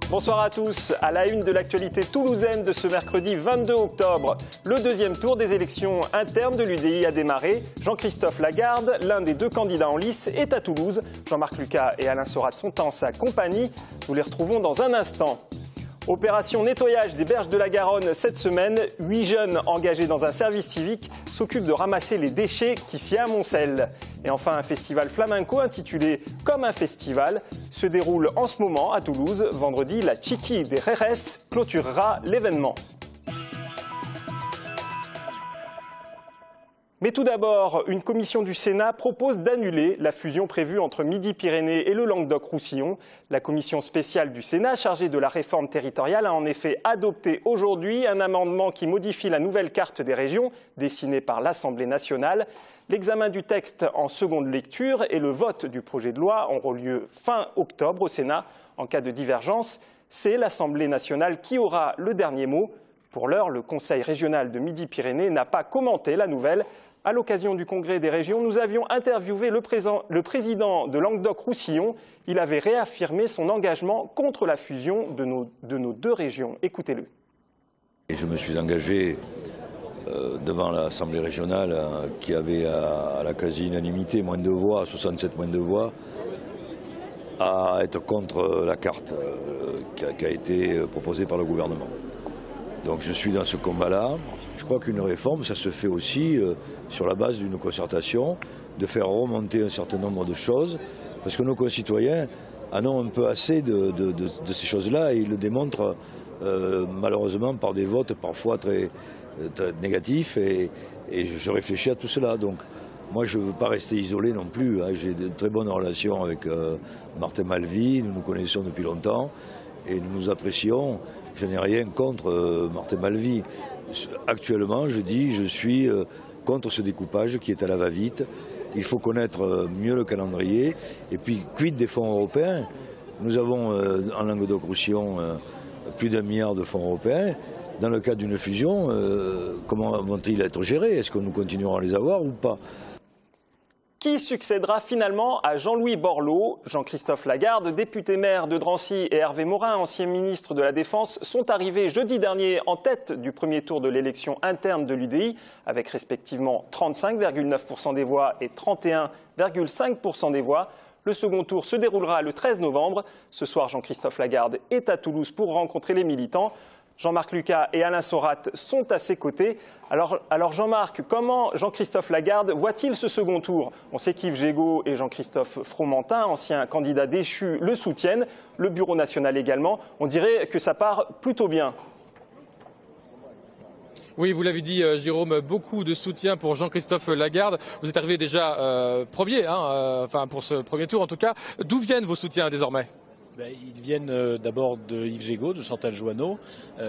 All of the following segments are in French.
Bonsoir à tous. À la une de l'actualité toulousaine de ce mercredi 22 octobre, le deuxième tour des élections internes de l'UDI a démarré. Jean-Christophe Lagarde, l'un des deux candidats en lice, est à Toulouse. Jean-Marc Lucas et Alain Sorat sont en sa compagnie. Nous les retrouvons dans un instant. Opération nettoyage des berges de la Garonne cette semaine. 8 jeunes engagés dans un service civique s'occupent de ramasser les déchets qui s'y amoncellent. Et enfin, un festival flamenco intitulé Comme un festival se déroule en ce moment à Toulouse. Vendredi, la Chiqui des Reres clôturera l'événement. Mais tout d'abord, une commission du Sénat propose d'annuler la fusion prévue entre Midi-Pyrénées et le Languedoc-Roussillon. La commission spéciale du Sénat chargée de la réforme territoriale a en effet adopté aujourd'hui un amendement qui modifie la nouvelle carte des régions dessinée par l'Assemblée nationale. L'examen du texte en seconde lecture et le vote du projet de loi auront lieu fin octobre au Sénat. En cas de divergence, c'est l'Assemblée nationale qui aura le dernier mot. Pour l'heure, le Conseil régional de Midi-Pyrénées n'a pas commenté la nouvelle. À l'occasion du Congrès des régions, nous avions interviewé le président de Languedoc-Roussillon. Il avait réaffirmé son engagement contre la fusion de nos deux régions. Écoutez-le. Et je me suis engagé devant l'Assemblée régionale qui avait à la quasi-unanimité moins de voix, 67 moins de voix, à être contre la carte qui a été proposée par le gouvernement. Donc je suis dans ce combat-là. Je crois qu'une réforme, ça se fait aussi sur la base d'une concertation, de faire remonter un certain nombre de choses, parce que nos concitoyens en ont un peu assez de ces choses-là et ils le démontrent malheureusement par des votes parfois très négatifs et je réfléchis à tout cela. Donc moi je ne veux pas rester isolé non plus, hein. J'ai de très bonnes relations avec Martin Malvy, nous nous connaissons depuis longtemps et nous nous apprécions. Je n'ai rien contre Martin Malvy. Actuellement, je dis, je suis contre ce découpage qui est à la va-vite. Il faut connaître mieux le calendrier. Et puis, quid des fonds européens? Nous avons en Languedoc-Roussillon plus d'1 milliard de fonds européens. Dans le cas d'une fusion, comment vont-ils être gérés? Est-ce que nous continuerons à les avoir ou pas? Qui succédera finalement à Jean-Louis Borloo? Jean-Christophe Lagarde, député maire de Drancy, et Hervé Morin, ancien ministre de la Défense, sont arrivés jeudi dernier en tête du premier tour de l'élection interne de l'UDI, avec respectivement 35,9% des voix et 31,5% des voix. Le second tour se déroulera le 13 novembre. Ce soir, Jean-Christophe Lagarde est à Toulouse pour rencontrer les militants. Jean-Marc Lucas et Alain Sorat sont à ses côtés. Alors Jean-Marc, comment Jean-Christophe Lagarde voit-il ce second tour? On sait qu'Yves Jégo et Jean-Christophe Fromentin, anciens candidats déchus, le soutiennent, le Bureau national également. On dirait que ça part plutôt bien. Oui, vous l'avez dit, Jérôme, beaucoup de soutien pour Jean-Christophe Lagarde. Vous êtes arrivé déjà premier, enfin pour ce premier tour en tout cas. D'où viennent vos soutiens désormais? Ils viennent d'abord de Yves Jégo, de Chantal Joanneau,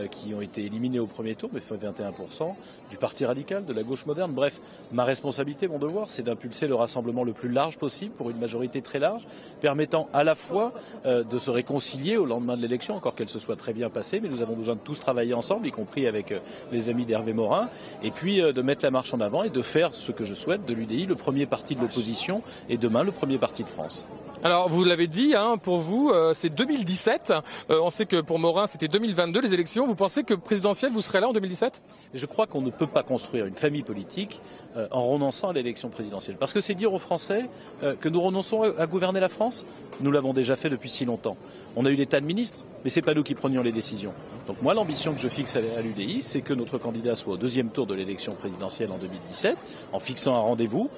qui ont été éliminés au premier tour, mais fait 21%, du Parti radical, de la gauche moderne. Bref, ma responsabilité, mon devoir, c'est d'impulser le rassemblement le plus large possible, pour une majorité très large, permettant à la fois de se réconcilier au lendemain de l'élection, encore qu'elle se soit très bien passée, mais nous avons besoin de tous travailler ensemble, y compris avec les amis d'Hervé Morin, et puis de mettre la marche en avant et de faire ce que je souhaite de l'UDI, le premier parti de l'opposition, et demain le premier parti de France. Alors, vous l'avez dit, pour vous, c'est 2017. On sait que pour Morin, c'était 2022, les élections. Vous pensez que présidentielle, vous serez là en 2017? Je crois qu'on ne peut pas construire une famille politique en renonçant à l'élection présidentielle. Parce que c'est dire aux Français que nous renonçons à gouverner la France. Nous l'avons déjà fait depuis si longtemps. On a eu des tas de ministres, mais ce n'est pas nous qui prenions les décisions. Donc moi, l'ambition que je fixe à l'UDI, c'est que notre candidat soit au deuxième tour de l'élection présidentielle en 2017, en fixant un rendez-vous.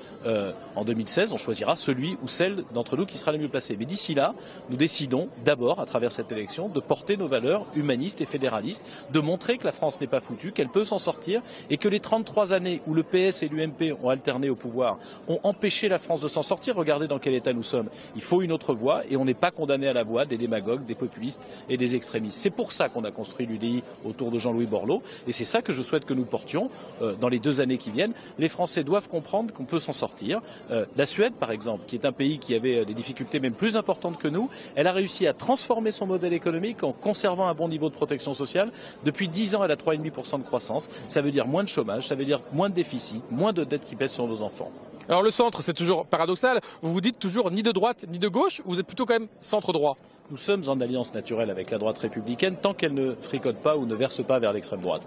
En 2016, on choisira celui ou celle d'entre nous qui sera le mieux placé. Mais d'ici là, nous décidons d'abord, à travers cette élection, de porter nos valeurs humanistes et fédéralistes, de montrer que la France n'est pas foutue, qu'elle peut s'en sortir et que les 33 années où le PS et l'UMP ont alterné au pouvoir ont empêché la France de s'en sortir. Regardez dans quel état nous sommes. Il faut une autre voie et on n'est pas condamné à la voie des démagogues, des populistes et des extrémistes. C'est pour ça qu'on a construit l'UDI autour de Jean-Louis Borloo et c'est ça que je souhaite que nous portions dans les 2 années qui viennent. Les Français doivent comprendre qu'on peut s'en sortir. La Suède, par exemple, qui est un pays qui avait des difficultés même plus importantes que nous, elle a réussi à transformer son modèle économique en conservant un bon niveau de protection sociale. Depuis 10 ans, elle a 3,5% de croissance. Ça veut dire moins de chômage, ça veut dire moins de déficit, moins de dettes qui pèsent sur nos enfants. Alors le centre, c'est toujours paradoxal. Vous vous dites toujours ni de droite ni de gauche. Vous êtes plutôt quand même centre droit. Nous sommes en alliance naturelle avec la droite républicaine tant qu'elle ne fricote pas ou ne verse pas vers l'extrême droite.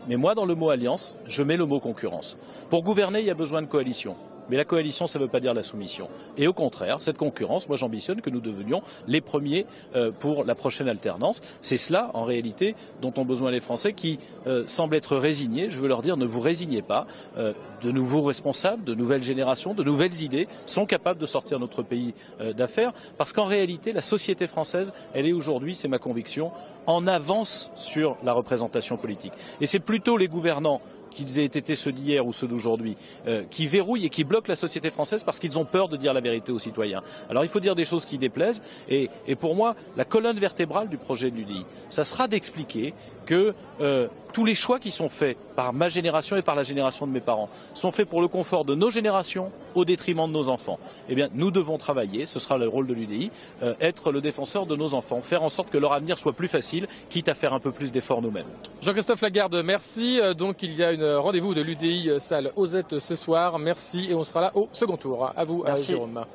Mais moi, dans le mot alliance, je mets le mot concurrence. Pour gouverner, il y a besoin de coalition. Mais la coalition, ça ne veut pas dire la soumission. Et au contraire, cette concurrence, moi j'ambitionne que nous devenions les premiers pour la prochaine alternance. C'est cela, en réalité, dont ont besoin les Français qui semblent être résignés. Je veux leur dire, ne vous résignez pas. De nouveaux responsables, de nouvelles générations, de nouvelles idées sont capables de sortir notre pays d'affaires. Parce qu'en réalité, la société française, elle est aujourd'hui, c'est ma conviction, en avance sur la représentation politique. Et c'est plutôt les gouvernants, qu'ils aient été ceux d'hier ou ceux d'aujourd'hui, qui verrouillent et qui bloquent la société française parce qu'ils ont peur de dire la vérité aux citoyens. Alors il faut dire des choses qui déplaisent et pour moi, la colonne vertébrale du projet de l'UDI, ça sera d'expliquer que tous les choix qui sont faits par ma génération et par la génération de mes parents sont faits pour le confort de nos générations au détriment de nos enfants. Eh bien, nous devons travailler, ce sera le rôle de l'UDI, être le défenseur de nos enfants, faire en sorte que leur avenir soit plus facile, quitte à faire un peu plus d'efforts nous-mêmes. Jean-Christophe Lagarde, merci. Donc il y a une rendez-vous de l'UDI salle Ozette ce soir. Merci et on sera là au second tour. À vous, Jérôme.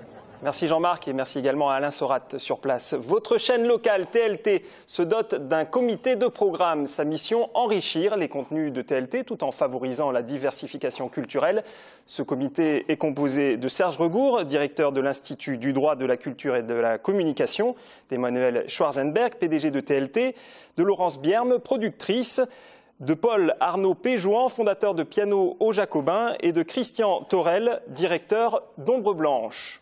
Merci Jean-Marc et merci également à Alain Sorat sur place. Votre chaîne locale TLT se dote d'un comité de programme. Sa mission, enrichir les contenus de TLT tout en favorisant la diversification culturelle. Ce comité est composé de Serge Regour, directeur de l'Institut du droit, de la culture et de la communication, d'Emmanuel Schwarzenberg, PDG de TLT, de Laurence Bierme, productrice, de Paul Arnaud Péjouan, fondateur de Piano aux Jacobins, et de Christian Torel, directeur d'Ombre Blanche.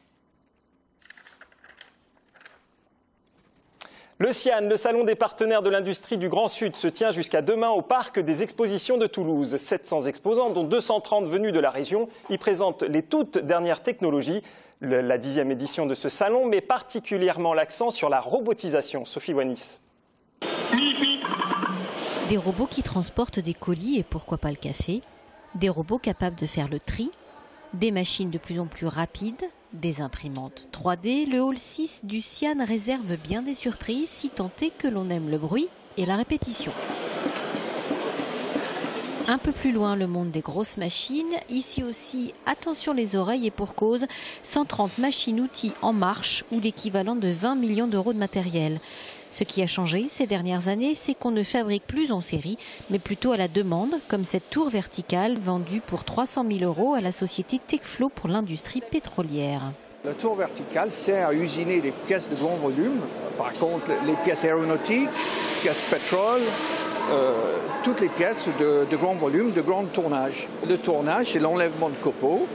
Le CIAN, le Salon des partenaires de l'industrie du Grand Sud, se tient jusqu'à demain au Parc des Expositions de Toulouse. 700 exposants, dont 230 venus de la région, y présentent les toutes dernières technologies. La 10e édition de ce salon met particulièrement l'accent sur la robotisation. Sophie Wanis. Des robots qui transportent des colis et pourquoi pas le café. Des robots capables de faire le tri. Des machines de plus en plus rapides. Des imprimantes 3D, le hall 6 du CIAN réserve bien des surprises si tant est que l'on aime le bruit et la répétition. Un peu plus loin, le monde des grosses machines. Ici aussi, attention les oreilles et pour cause, 130 machines-outils en marche ou l'équivalent de 20 millions d'euros de matériel. Ce qui a changé ces dernières années, c'est qu'on ne fabrique plus en série, mais plutôt à la demande, comme cette tour verticale vendue pour 300 000 € à la société Techflow pour l'industrie pétrolière. La tour verticale sert à usiner des pièces de grand volume. Par contre, les pièces aéronautiques, pièces pétrole, toutes les pièces de grand volume, de grand tournage. Le tournage, c'est l'enlèvement de copeaux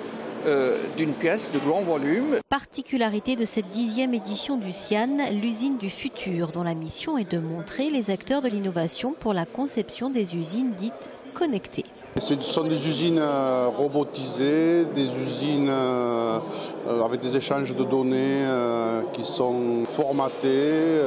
d'une pièce de grand volume. Particularité de cette 10e édition du CIAN, l'usine du futur, dont la mission est de montrer les acteurs de l'innovation pour la conception des usines dites connectées. Ce sont des usines robotisées, des usines avec des échanges de données qui sont formatées,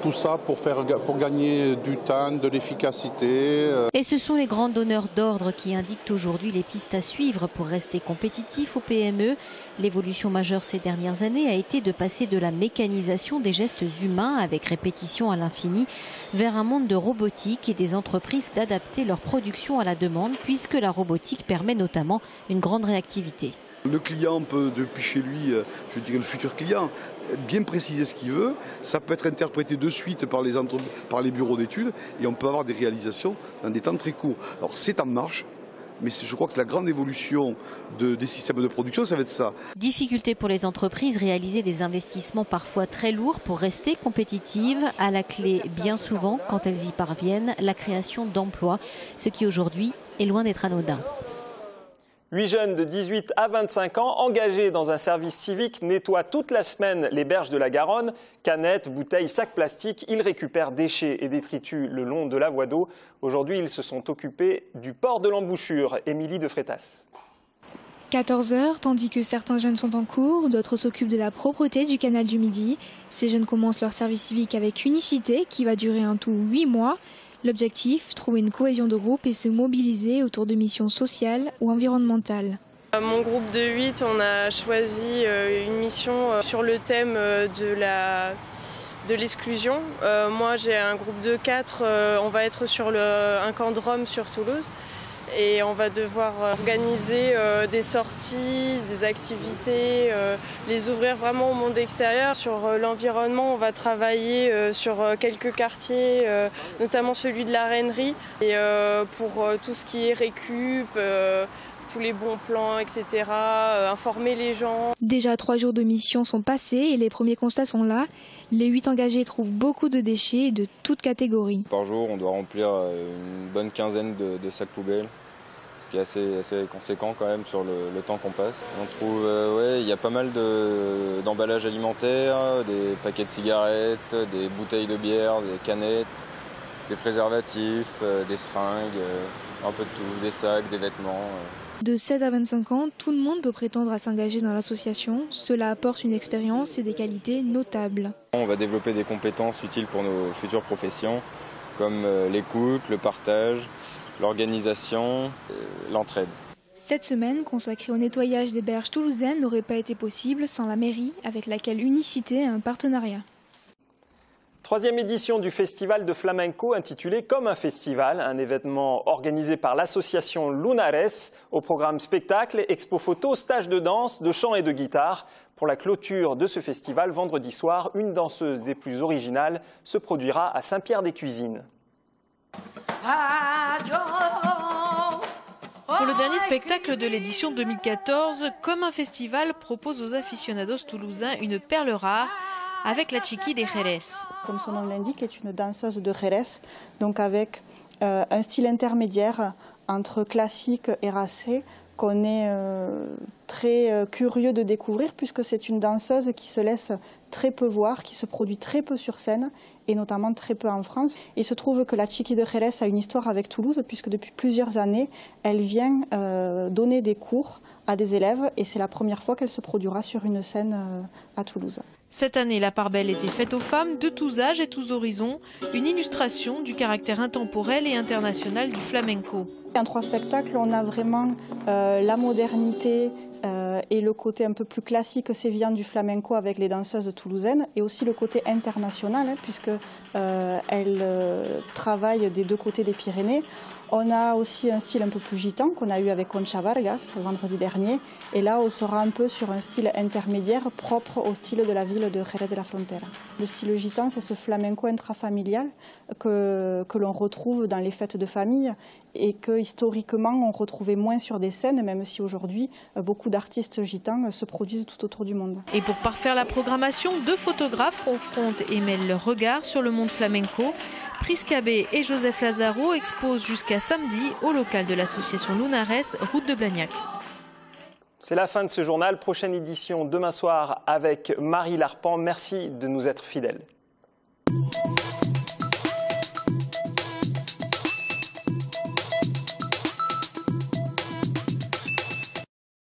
tout ça pour gagner du temps, de l'efficacité. Et ce sont les grands donneurs d'ordre qui indiquent aujourd'hui les pistes à suivre pour rester compétitifs aux PME. L'évolution majeure ces dernières années a été de passer de la mécanisation des gestes humains avec répétition à l'infini vers un monde de robotique et des entreprises d'adapter leur production à la demande, puisque la robotique permet notamment une grande réactivité. Le client peut, depuis chez lui, je dirais le futur client, bien préciser ce qu'il veut. Ça peut être interprété de suite par les bureaux d'études et on peut avoir des réalisations dans des temps très courts. Alors c'est en marche. Mais je crois que la grande évolution des systèmes de production, ça va être ça. Difficulté pour les entreprises, réaliser des investissements parfois très lourds pour rester compétitives. À la clé, bien souvent, quand elles y parviennent, la création d'emplois, ce qui aujourd'hui est loin d'être anodin. 8 jeunes de 18 à 25 ans engagés dans un service civique nettoient toute la semaine les berges de la Garonne. Canettes, bouteilles, sacs plastiques, ils récupèrent déchets et détritus le long de la voie d'eau. Aujourd'hui, ils se sont occupés du port de l'embouchure. Émilie de Frétas. 14 heures, tandis que certains jeunes sont en cours, d'autres s'occupent de la propreté du canal du Midi. Ces jeunes commencent leur service civique avec unicité qui va durer en tout 8 mois. L'objectif, trouver une cohésion de groupe et se mobiliser autour de missions sociales ou environnementales. Mon groupe de 8, on a choisi une mission sur le thème de l'exclusion. Moi j'ai un groupe de 4, on va être sur un camp de Roms sur Toulouse. Et on va devoir organiser des sorties, des activités, les ouvrir vraiment au monde extérieur. Sur l'environnement, on va travailler sur quelques quartiers, notamment celui de la Reinerie. Et pour tout ce qui est récup, tous les bons plans, etc., informer les gens. Déjà 3 jours de mission sont passés et les premiers constats sont là. Les 8 engagés trouvent beaucoup de déchets de toutes catégories. Par jour, on doit remplir une bonne quinzaine de sacs poubelles, ce qui est assez conséquent quand même sur le temps qu'on passe. On trouve, il y a pas mal d'emballages alimentaires, des paquets de cigarettes, des bouteilles de bière, des canettes, des préservatifs, des seringues, un peu de tout, des sacs, des vêtements. De 16 à 25 ans, tout le monde peut prétendre à s'engager dans l'association. Cela apporte une expérience et des qualités notables. On va développer des compétences utiles pour nos futures professions, comme l'écoute, le partage, l'organisation, l'entraide. Cette semaine, consacrée au nettoyage des berges toulousaines, n'aurait pas été possible sans la mairie, avec laquelle Unicité a un partenariat. 3e édition du festival de flamenco intitulé Comme un festival, un événement organisé par l'association Lunares, au programme spectacle, expo photo, stage de danse, de chant et de guitare. Pour la clôture de ce festival, vendredi soir, une danseuse des plus originales se produira à Saint-Pierre-des-Cuisines. Pour le dernier spectacle de l'édition 2014, Comme un festival propose aux aficionados toulousains une perle rare avec la Chiqui de Jerez. Comme son nom l'indique, est une danseuse de Jerez, donc avec un style intermédiaire entre classique et racé qu'on est très curieux de découvrir puisque c'est une danseuse qui se laisse très peu voir, qui se produit très peu sur scène et notamment très peu en France. Il se trouve que la Chiqui de Jerez a une histoire avec Toulouse puisque depuis plusieurs années, elle vient donner des cours à des élèves et c'est la première fois qu'elle se produira sur une scène à Toulouse. Cette année, la part belle était faite aux femmes de tous âges et tous horizons, une illustration du caractère intemporel et international du flamenco. En 3 spectacles, on a vraiment la modernité et le côté un peu plus classique sévillan du flamenco avec les danseuses toulousaines et aussi le côté international puisque elles travaillent des 2 côtés des Pyrénées. On a aussi un style un peu plus gitan qu'on a eu avec Concha Vargas vendredi dernier et là on sera un peu sur un style intermédiaire propre au style de la ville de Jerez de la Frontera. Le style gitan, c'est ce flamenco intrafamilial que l'on retrouve dans les fêtes de famille et que historiquement on retrouvait moins sur des scènes, même si aujourd'hui beaucoup d'artistes gitans se produisent tout autour du monde. Et pour parfaire la programmation, 2 photographes confrontent et mêlent leurs regards sur le monde flamenco. Prisca B et Joseph Lazaro exposent jusqu'à samedi au local de l'association Lunares, route de Blagnac. C'est la fin de ce journal. Prochaine édition demain soir avec Marie Larpan. Merci de nous être fidèles.